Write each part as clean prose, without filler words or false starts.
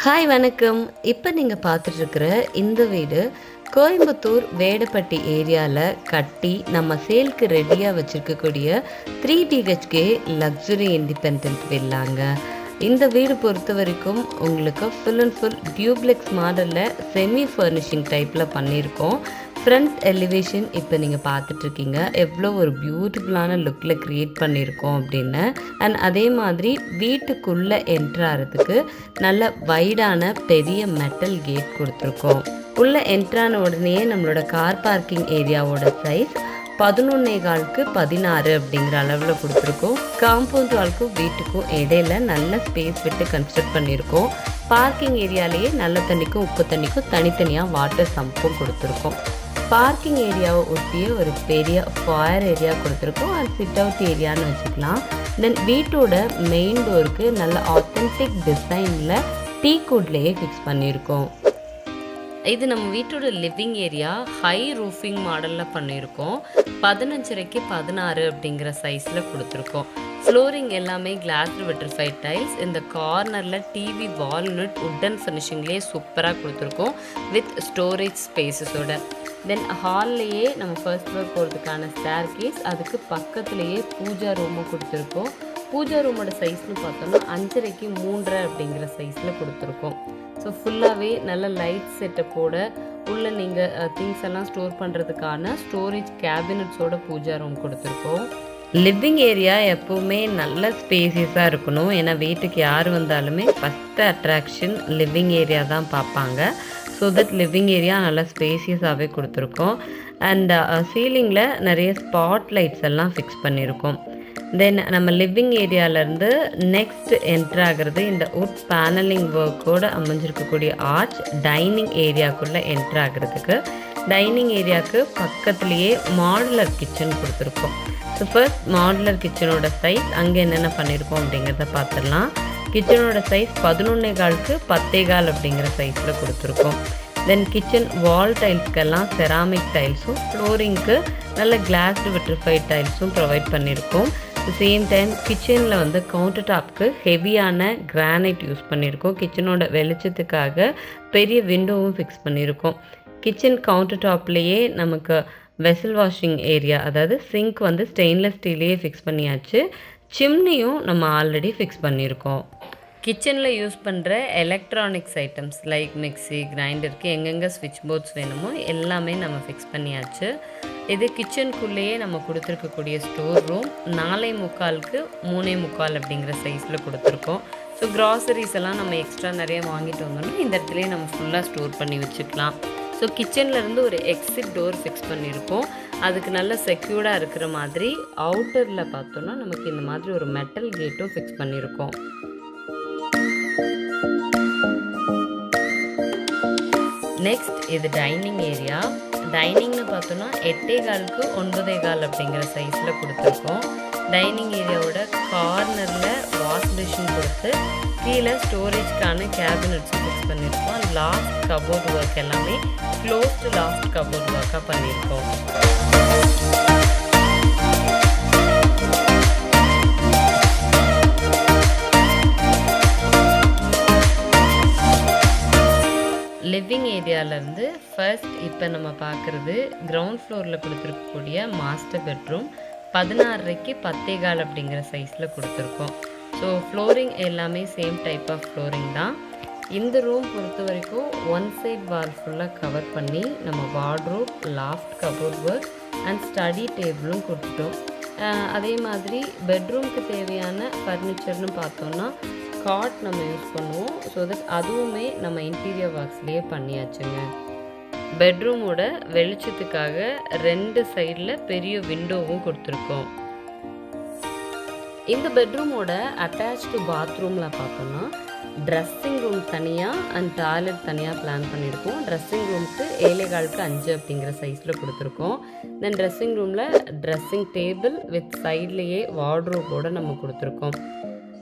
Hi வணக்கம். இப்போ நீங்கள் பார்த்துட்ருக்கிற இந்த வீடு கோயம்புத்தூர் வேடப்பட்டி ஏரியாவில் கட்டி நம்ம சேலுக்கு ரெடியாக வச்சுருக்கக்கூடிய 3 BHK லக்ஸுரி இண்டிபெண்ட் வில்லாங்க. இந்த வீடு பொறுத்த வரைக்கும் உங்களுக்கு ஃபுல் அண்ட் ஃபுல் டியூப்ளெக்ஸ் மாடலில் செமி ஃபர்னிஷிங் டைப்பில் பண்ணியிருக்கோம். ஃப்ரண்ட் எலிவேஷன் இப்போ நீங்கள் பார்த்துட்ருக்கீங்க எவ்வளோ ஒரு பியூட்டிஃபுல்லான லுக்கில் க்ரியேட் பண்ணியிருக்கோம் அப்படின்னு. அண்ட் அதே மாதிரி வீட்டுக்குள்ளே என்ட்ரு ஆகிறதுக்கு நல்ல வைடான பெரிய மெட்டல் கேட் கொடுத்துருக்கோம். உள்ளே என்ட்ரான உடனே நம்மளோட கார் பார்க்கிங் ஏரியாவோட சைஸ் 11.4 16 அப்படிங்கிற அளவில் கொடுத்துருக்கோம். காம்பவுண்ட் வால்க்கும் வீட்டுக்கும் இடையில நல்ல ஸ்பேஸ் விட்டு கன்ஸ்ட்ரக்ட் பண்ணியிருக்கோம். பார்க்கிங் ஏரியாலேயே நல்ல தண்ணிக்கும் உப்பு தண்ணிக்கும் தனித்தனியாக வாட்டர் சம்பும் கொடுத்துருக்கோம். பார்க்கிங் ஏரியாவை ஒட்டிய ஒரு பெரிய ஃபயர் ஏரியா கொடுத்துருக்கோம். அது சிட் அவுட் ஏரியான்னு வச்சுக்கலாம். தென் வீட்டோட மெயின் டோருக்கு நல்ல ஆத்தென்டிக் டிசைனில் டீக்குட்லேயே ஃபிக்ஸ் பண்ணியிருக்கோம். இது நம்ம வீட்டோட லிவிங் ஏரியா ஹை ரூஃபிங் மாடலில் பண்ணியிருக்கோம். 15.5 16 அப்படிங்கிற சைஸில் கொடுத்துருக்கோம். ஃப்ளோரிங் எல்லாமே கிளாஸ் விட்ரிஃபைட் டைல்ஸ். இந்த கார்னரில் டிவி வால்நட் உட்டன் ஃபினிஷிங்லேயே சூப்பராக கொடுத்துருக்கோம் வித் ஸ்டோரேஜ் ஸ்பேஸஸோட. தென் ஹால்லையே நம்ம ஃபர்ஸ்ட் ஃப்ளோர் போகிறதுக்கான ஸ்டேர் கேஸ், அதுக்கு பக்கத்துலேயே பூஜா ரூமும் கொடுத்துருக்கோம். பூஜா ரூமோட சைஸ்னு பார்த்தோம்னா 5.5 3 அப்படிங்கிற சைஸில் கொடுத்துருக்கோம். ஸோ ஃபுல்லாகவே நல்ல லைட் செட்டப்போட உள்ள நீங்கள் திங்ஸ் எல்லாம் ஸ்டோர் பண்ணுறதுக்கான ஸ்டோரேஜ் கேபினட்ஸோட பூஜா ரூம் கொடுத்துருக்கோம். லிவிங் ஏரியா எப்போவுமே நல்ல ஸ்பேசியஸாக இருக்கணும். ஏன்னா வீட்டுக்கு யார் வந்தாலுமே ஃபஸ்ட்டு அட்ராக்ஷன் லிவிங் ஏரியா தான் பார்ப்பாங்க. ஸோ தட் லிவிங் ஏரியா நல்லா ஸ்பேசியஸாகவே கொடுத்துருக்கோம். அண்ட் சீலிங்கில் நிறைய ஸ்பாட் லைட்ஸ் எல்லாம் ஃபிக்ஸ் பண்ணியிருக்கோம். தென் நம்ம லிவிங் ஏரியாவிலேருந்து நெக்ஸ்ட் என்ட்ரு ஆகிறது இந்த உட் பேனலிங் ஒர்க்கோடு அமைஞ்சிருக்கக்கூடிய ஆர்ச் டைனிங் ஏரியாவுக்குள்ளே என்ட்ரு ஆகிறதுக்கு. டைனிங் ஏரியாவுக்கு பக்கத்துலேயே மாடுலர் கிச்சன் கொடுத்துருக்கோம். ஸோ ஃபர்ஸ்ட் மாடுலர் கிச்சனோட சைஸ் அங்கே என்னென்ன பண்ணியிருக்கோம் அப்படிங்கிறத பார்த்துடலாம். கிச்சனோட சைஸ் 11.4 10.4 அப்படிங்கிற சைஸில் கொடுத்துருக்கோம். தென் கிச்சன் வால் டைல்ஸ்க்கெல்லாம் செராமிக் டைல்ஸும் ஃப்ளோரிங்க்கு நல்ல கிளாஸ்டு விட்ரிஃபைட் டைல்ஸும் ப்ரொவைட் பண்ணியிருக்கோம். சேம் டைம் கிச்சனில் கவுண்டர் டாப்க்கு ஹெவியான கிரானைட் யூஸ் பண்ணியிருக்கோம். கிச்சனோட வெளிச்சத்துக்காக பெரிய விண்டோவும் ஃபிக்ஸ் பண்ணியிருக்கோம். கிச்சன் கவுண்டர் டாப்லேயே நமக்கு வெசல் வாஷிங் ஏரியா, அதாவது சிங்க் ஸ்டெயின்லெஸ் ஸ்டீல்லையே ஃபிக்ஸ் பண்ணியாச்சு. சிம்னியும் நம்ம ஆல்ரெடி ஃபிக்ஸ் பண்ணியிருக்கோம். கிச்சனில் யூஸ் பண்ணுற எலக்ட்ரானிக்ஸ் ஐட்டம்ஸ் லைக் மிக்சி கிரைண்டருக்கு எங்கெங்கே ஸ்விட்ச் போர்ட்ஸ் வேணுமோ எல்லாமே நம்ம ஃபிக்ஸ் பண்ணியாச்சு. இது கிச்சனுக்குள்ளேயே நம்ம கொடுத்துருக்கக்கூடிய ஸ்டோர் ரூம் 4.75 3.75 அப்படிங்கிற சைஸில் கொடுத்துருக்கோம். ஸோ க்ராசரிஸ் எல்லாம் நம்ம எக்ஸ்ட்ரா நிறைய வாங்கிட்டு வந்தோம்னா இந்த இடத்துலையே நம்ம ஃபுல்லாக ஸ்டோர் பண்ணி வச்சுக்கலாம். ஸோ கிச்சன்லேருந்து ஒரு எக்ஸிட் டோர் ஃபிக்ஸ் பண்ணியிருக்கோம். அதுக்கு நல்ல செக்யூர்டாக இருக்கிற மாதிரி அவுட்டரில் பார்த்தோன்னா நமக்கு இந்த மாதிரி ஒரு மெட்டல் கேட்டும் ஃபிக்ஸ் பண்ணியிருக்கோம். நெக்ஸ்ட் இது டைனிங் ஏரியா. டைனிங்னு பார்த்தோன்னா 8.4 9.4 அப்படிங்கிற சைஸில் கொடுத்துருக்கோம். டைனிங் ஏரியாவோட கார்னரில் வாஷ் பேஷன் கொடுத்து கீழே ஸ்டோரேஜ்க்கான கேபினட்ஸும் ஃபிக்ஸ் பண்ணியிருக்கோம். லாஸ்ட் கபோர்ட் ஒர்க் எல்லாமே க்ளோஸ்டு லாஸ்ட் கபோர்ட் ஒர்க்காக பண்ணியிருக்கோம். லிவிங் ஏரியாவிலேருந்து ஃபர்ஸ்ட் இப்போ நம்ம பார்க்குறது கிரவுண்ட் ஃப்ளோரில் கொடுத்துருக்கக்கூடிய மாஸ்டர் பெட்ரூம் 16.5 10.4 அப்படிங்கிற சைஸில் கொடுத்துருக்கோம். ஸோ ஃப்ளோரிங் எல்லாமே சேம் டைப் ஆஃப் ஃப்ளோரிங் தான். இந்த ரூம் பொறுத்த வரைக்கும் ஒன் சைட் வால் ஃபுல்லாக கவர் பண்ணி நம்ம wardrobe loft cupboard work and study டேபிளும் கொடுத்துட்டோம். அதே மாதிரி பெட்ரூம்க்கு தேவையான ஃபர்னிச்சர்னு பார்த்தோன்னா காட் நம்ம யூஸ் பண்ணுவோம். ஸோ தட் அதுவுமே நம்ம இன்டீரியர் ஒர்க்ஸ்லேயே பண்ணியாச்சுங்க. பெட்ரூமோட வெளிச்சத்துக்காக 2 சைடில் பெரிய விண்டோவும் கொடுத்துருக்கோம். இந்த பெட்ரூமோட அட்டாச்டு பாத்ரூமில் பார்த்தோன்னா ட்ரெஸ்ஸிங் ரூம் தனியாக அண்ட் டாய்லெட் தனியாக பிளான் பண்ணியிருக்கோம். ட்ரெஸ்ஸிங் ரூமுக்கு 7.4 5 அப்படிங்கிற சைஸில் கொடுத்துருக்கோம். தென் ட்ரெஸ்ஸிங் ரூமில் ட்ரெஸ்ஸிங் டேபிள் வித் சைட்லேயே வார்ட்ரோபோடு நம்ம கொடுத்துருக்கோம்.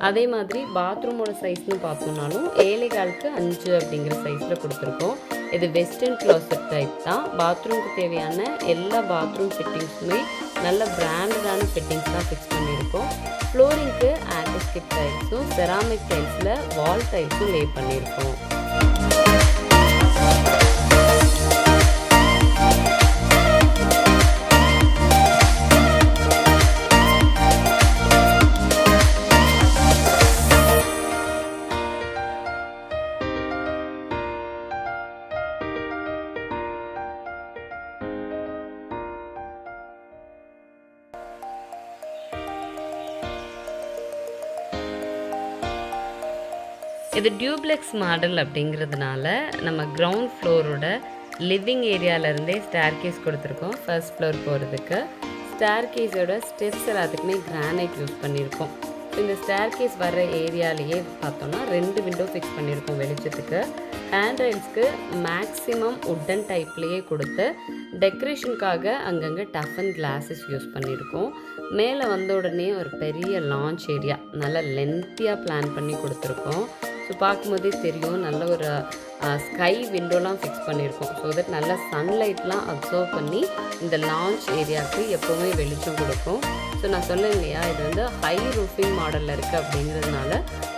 அதே மாதிரி பாத்ரூமோட சைஸ்னு பார்த்தோம்னாலும் 7.4 5 அப்படிங்கிற சைஸில் கொடுத்துருக்கோம். இது வெஸ்டர்ன் க்ளாசட் டைப் தான். பாத்ரூமுக்கு தேவையான எல்லா பாத்ரூம் ஃபிட்டிங்ஸுமே நல்ல பிராண்டடான ஃபிட்டிங்ஸ் தான் ஃபிக்ஸ் பண்ணியிருக்கோம். ஃப்ளோரிங்க்கு ஆன்டிஸ்கிட் டைல்ஸும் செராமிக் டைல்ஸில் வால் டைல்ஸும் லே பண்ணியிருக்கோம். இது டியூப்ளெக்ஸ் மாடல் அப்படிங்கிறதுனால நம்ம கிரவுண்ட் ஃப்ளோரோட லிவிங் ஏரியாவிலேருந்தே ஸ்டேர்கேஸ் கொடுத்துருக்கோம். ஃபர்ஸ்ட் ஃப்ளோர் போகிறதுக்கு ஸ்டேர்கேஸோட ஸ்டெப்ஸ் எல்லாத்துக்குமே கிரானைட் யூஸ் பண்ணியிருக்கோம். இந்த ஸ்டேர்கேஸ் வர்ற ஏரியாலேயே பார்த்தோன்னா 2 விண்டோ ஃபிக்ஸ் பண்ணியிருக்கோம் வெளிச்சத்துக்கு. ஹேண்ட் ரைல்ஸ்க்கு மேக்ஸிமம் உட்டன் டைப்லேயே கொடுத்து டெக்கரேஷனுக்காக அங்கங்கே டஃபன் கிளாஸஸ் யூஸ் பண்ணியிருக்கோம். மேலே வந்த உடனே ஒரு பெரிய லான்ச் ஏரியா நல்லா லென்த்தியாக பிளான் பண்ணி கொடுத்துருக்கோம். ஸோ பார்க்கும்போதே தெரியும் நல்ல ஒரு ஸ்கை விண்டோலாம் ஃபிக்ஸ் பண்ணியிருக்கோம். ஸோ தட் நல்லா சன்லைட்லாம் அப்சர்வ் பண்ணி இந்த லான்ச் ஏரியாவுக்கு எப்போவுமே வெளிச்சம் கொடுக்கும். ஸோ நான் சொல்லேன் இல்லையா, இது வந்து ஹை ரூஃபிங் மாடலில் இருக்குது அப்படிங்கிறதுனால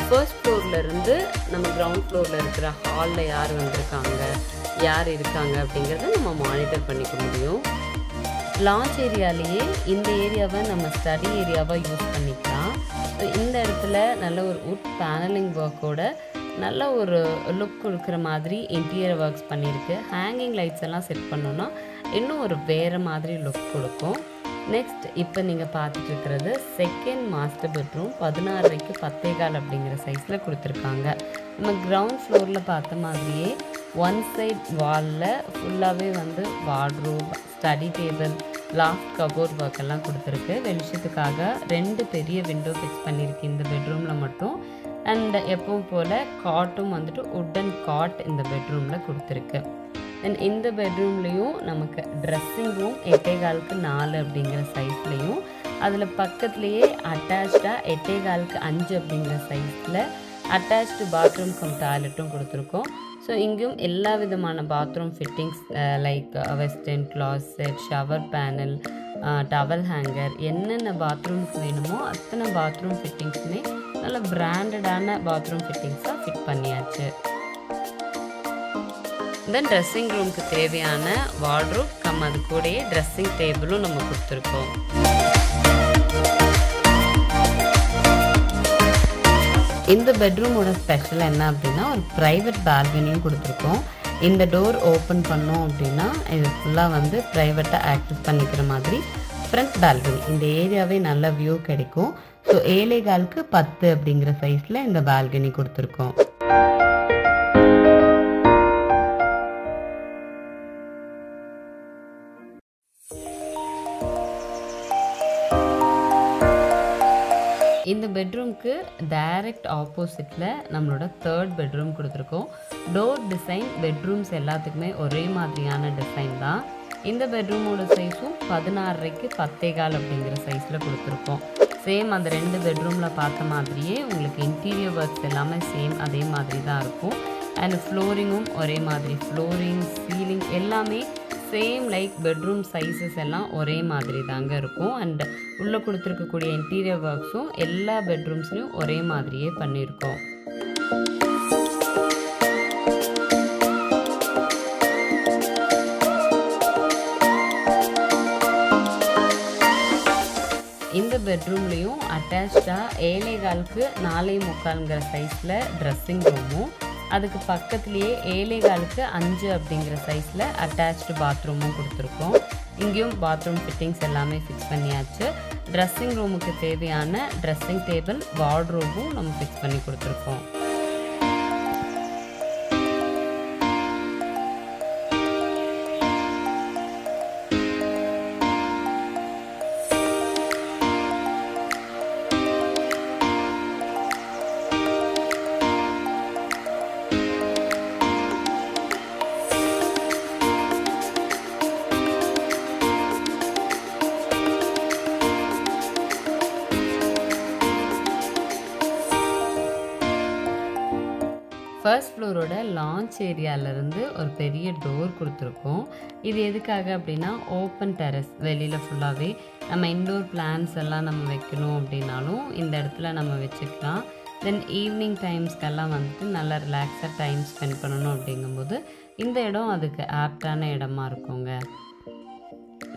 ஃபர்ஸ்ட் ஃப்ளோர்லேருந்து நம்ம கிரவுண்ட் ஃப்ளோரில் இருக்கிற ஹாலில் யார் வந்திருக்காங்க, யார் இருக்காங்க அப்படிங்கிறத நம்ம மானிட்டர் பண்ணிக்க முடியும். லான்ச் ஏரியாலேயே இந்த ஏரியாவை நம்ம ஸ்டடி ஏரியாவாக யூஸ் பண்ணிக்கலாம். ஸோ இந்த இடத்துல நல்ல ஒரு வுட் பேனலிங் ஒர்க்கோட நல்ல ஒரு லுக் கொடுக்குற மாதிரி இன்டீரியர் ஒர்க்ஸ் பண்ணியிருக்கு. ஹேங்கிங் லைட்ஸ் எல்லாம் செட் பண்ணோன்னா இன்னும் ஒரு வேறு மாதிரி லுக் கொடுக்கும். நெக்ஸ்ட் இப்போ நீங்கள் பார்த்துட்டு இருக்கிறது செகண்ட் மாஸ்டர் பெட்ரூம். 16:10 10.15 அப்படிங்கிற சைஸில் கொடுத்துருக்காங்க. நம்ம கிரவுண்ட் ஃப்ளோரில் பார்த்த மாதிரியே ஒன் சைட் வாலில் ஃபுல்லாகவே வந்து wardrobe, study table, loft cupboard work எல்லாம் கொடுத்துருக்கு. வெளிச்சத்துக்காக 2 பெரிய விண்டோ ஃபிக்ஸ் பண்ணியிருக்கு இந்த பெட்ரூமில் மட்டும். அண்ட் எப்பவும் போல் காட்டும் வந்துட்டு உட்டன் காட் இந்த பெட்ரூமில் கொடுத்துருக்கு. அண்ட் இந்த பெட்ரூம்லேயும் நமக்கு ட்ரெஸ்ஸிங் ரூம் 8.15க்கு 4 அப்படிங்கிற சைஸ்லேயும், அதில் பக்கத்துலேயே அட்டாச்சாக 8.15க்கு 5 அப்படிங்கிற சைஸில் அட்டாச்டு பாத்ரூம் கம் டாய்லெட்டும் கொடுத்துருக்கோம். ஸோ இங்கேயும் எல்லா விதமான bathroom fittings like western closet, shower panel, towel hanger, என்னென்ன பாத்ரூம்ஸ் வேணுமோ அத்தனை பாத்ரூம் ஃபிட்டிங்ஸுமே நல்ல பிராண்டடான பாத்ரூம் ஃபிட்டிங்ஸாக ஃபிட் பண்ணியாச்சு. தென் ட்ரெஸ்ஸிங் ரூமுக்கு தேவையான வார்ட்ரோப் கம் அது கூடயே ட்ரெஸ்ஸிங் டேபிளும் நம்ம கொடுத்துருக்கோம். இந்த பெட்ரூமோட ஸ்பெஷல் என்ன அப்படின்னா ஒரு ப்ரைவேட் பால்கனியும் கொடுத்துருக்கோம். இந்த டோர் ஓப்பன் பண்ணோம் அப்படின்னா இது ஃபுல்லாக வந்து ப்ரைவேட்டாக ஆக்சஸ் பண்ணிக்கிற மாதிரி ஃப்ரண்ட் பால்கனி. இந்த ஏரியாவே நல்ல வியூ கிடைக்கும். ஸோ 7.15க்கு 10 அப்படிங்கிற சைஸில் இந்த பால்கனி கொடுத்துருக்கோம். இந்த பெட்ரூம்க்கு டைரக்ட் ஆப்போசிட்டில் நம்மளோட 3rd பெட்ரூம் கொடுத்துருக்கோம். டோர் டிசைன் பெட்ரூம்ஸ் எல்லாத்துக்குமே ஒரே மாதிரியான டிசைன் தான். இந்த பெட்ரூமோட சைஸும் 16:30க்கு 10.15 அப்படிங்கிற சைஸில் கொடுத்துருக்கோம். சேம் அந்த 2 பெட்ரூமில் பார்த்த மாதிரியே உங்களுக்கு இன்டீரியர் ஒர்க்ஸ் எல்லாமே சேம் அதே மாதிரி தான் இருக்கும். அண்ட் ஃப்ளோரிங்கும் ஒரே மாதிரி, ஃப்ளோரிங், சீலிங் எல்லாமே சேம் லைக் பெட்ரூம் சைஸஸ் எல்லாம் ஒரே மாதிரி தாங்க இருக்கும். அண்ட் உள்ளே கொடுத்துருக்கக்கூடிய இன்டீரியர் ஒர்க்ஸும் எல்லா பெட்ரூம்ஸ்லையும் ஒரே மாதிரியே பண்ணியிருக்கோம். இந்த பெட்ரூம்லேயும் அட்டாச்சாக 7.15க்கு 4.45ங்கிற சைஸில் ட்ரெஸ்ஸிங் ரூமும், அதுக்கு பக்கத்துலேயே 7.15க்கு 5 அப்படிங்கிற சைஸில் அட்டாச்டு பாத்ரூமும் கொடுத்துருக்கோம். இங்கேயும் பாத்ரூம் ஃபிட்டிங்ஸ் எல்லாமே ஃபிக்ஸ் பண்ணியாச்சு. ட்ரெஸ்ஸிங் ரூமுக்கு தேவையான ட்ரெஸ்ஸிங் டேபிள், வார்ட்ரோபும் நம்ம ஃபிக்ஸ் பண்ணி கொடுத்துருக்கோம். ஃபர்ஸ்ட் ஃப்ளோரோட லான்ச் ஏரியாவிலேருந்து ஒரு பெரிய டோர் கொடுத்துருக்கோம். இது எதுக்காக அப்படின்னா ஓப்பன் டெரஸ், வெளியில் ஃபுல்லாகவே நம்ம இன்டோர் பிளான்ஸ் எல்லாம் நம்ம வைக்கணும் அப்படின்னாலும் இந்த இடத்துல நம்ம வச்சுக்கலாம். தென் ஈவினிங் டைம்ஸ்க்கெல்லாம் வந்துட்டு நல்லா ரிலாக்ஸாக டைம் ஸ்பெண்ட் பண்ணணும் அப்படிங்கும்போது இந்த இடம் அதுக்கு ஆப்டான இடமா இருக்குங்க.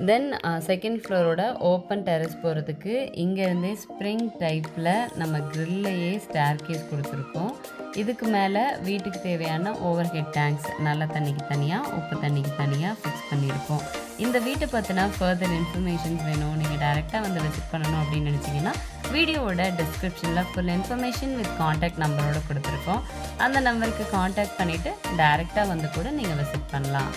தென் செகண்ட் ஃப்ளோரோட ஓப்பன் டெரஸ் போகிறதுக்கு இங்கேருந்தே ஸ்ப்ரிங் டைப்பில் நம்ம க்ரில்லையே ஸ்டேர்கேஸ் கொடுத்துருக்கோம். இதுக்கு மேலே வீட்டுக்கு தேவையான ஓவர் ஹெட் டேங்க்ஸ், நல்ல தண்ணிக்கு தனியாக, உப்பு தண்ணிக்கு தனியாக ஃபிக்ஸ் பண்ணியிருக்கோம். இந்த வீட்டை பற்றின ஃபர்தர் இன்ஃபர்மேஷன்ஸ் வேணும், நீங்கள் டைரெக்டாக வந்து விசிட் பண்ணணும் அப்படின்னு நினச்சிங்கன்னா வீடியோவோட டிஸ்கிரிப்ஷனில் ஃபுல் இன்ஃபர்மேஷன் வித் காண்டாக்ட் நம்பரோடு கொடுத்துருக்கோம். அந்த நம்பருக்கு காண்டாக்ட் பண்ணிவிட்டு டைரெக்டாக வந்து கூட நீங்கள் விசிட் பண்ணலாம்.